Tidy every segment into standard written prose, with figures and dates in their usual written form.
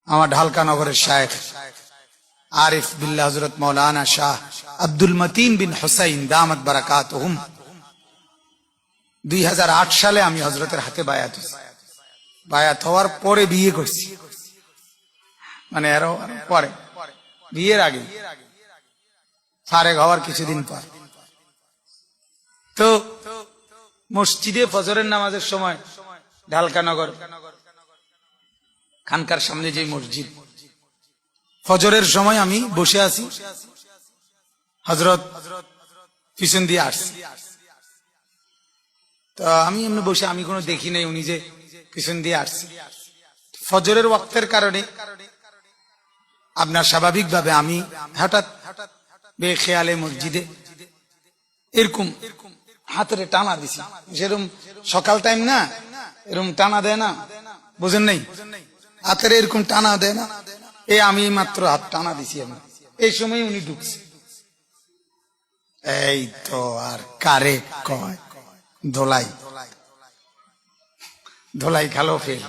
আমার ঢালকা নগরের শায়েখ আরিফ বিল্লাহ হযরত মাওলানা শাহ আব্দুল মতিন বিন হুসাইন দামাত বারাকাতুহুম 2008 সালে আমি হযরতের হাতে বায়াত হয়েছি। বায়াত হওয়ার পরে বিয়ে করছি, মানে আরো পরে, বিয়ের আগে ফারেগ হওয়ার কিছুদিন পর। তো মসজিদে ফজরের নামাজের সময় ঢালকা নগর খানকার সামনে যে মসজিদ, ফজরের সময় আমি বসে আছি, হযরত পিছন দিয়ে আসছে। তো আমি এমনি বসে, আমি কোনো দেখি নাই উনি যে পিছন দিয়ে আসছে। ফজরের ওয়াক্তের কারণে আপনার স্বাভাবিকভাবে আমি হঠাৎ বেখেয়ালে মসজিদে এরকম হাতের টানা দিছি, যেরকম সকাল টাইম না এরকম টানা দেয় না, বুঝেন নাই, হাতের এরকম টানা দেয় না, আমি মাত্র হাত টানা দিছি। আমি এই সময় উনি ঢুকছে। এই তো আর কারে কয় ধোলাই, ধোলাই খালো ফেল।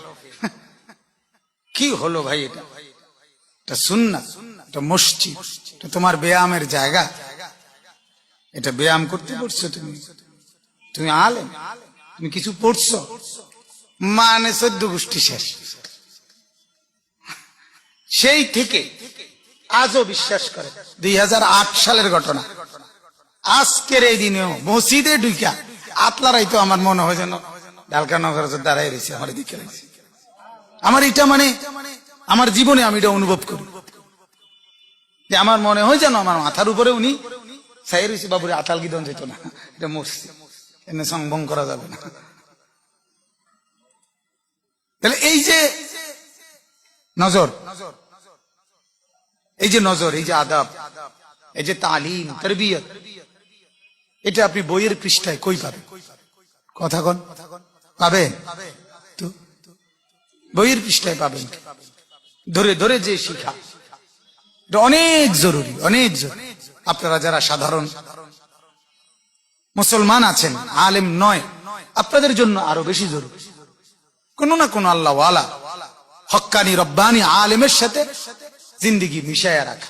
কি হলো ভাই, এটা সুন্নাত, এটা মসজিদ, এটা তোমার ব্যায়ামের জায়গা, এটা ব্যায়াম করতে পড়ছো তুমি, তুমি আলেম, তুমি কিছু পড়ছো, মানে 14 গোষ্ঠী শেষ। সেই থেকে আজও বিশ্বাস করে 2008 সালের ঘটনা, আজকের এই দিনেও মসজিদে ঢুকা আপনারাই তো আমার মনে হয় যেন ঢালকা নগর দাঁড়াই রয়েছে আমার দিকে। আমার এটা মানে আমার জীবনে আমি এটা অনুভব করি যে আমার মনে হয় যেন আমার মাথার উপরে উনি ছাই রয়েছে। বাবুরে আতাল গিদন যেত না, এটা মসজিদ, এনে সংভং করা যাবে না। তাহলে এই যে নজর, এই যে নজর, এই যে আদাব, এই যে তালিম তারবিয়ত, এটা আপনি বইয়ের পৃষ্ঠায় কই পাবেন? কথা কন, পাবেন তো? বইয়ের পৃষ্ঠায় পাবেন? ধরে ধরে যে শিখা, এটা অনেক জরুরি, অনেক জরুরি। আপনারা যারা সাধারণ মুসলমান আছেন, আলেম নয়, আপনাদের জন্য আরো বেশি জরুরি। কোন না কোন আল্লাহওয়ালা হক্কানি রব্বানি আলেমের সাথে জিন্দেগি মিশায়া রাখা।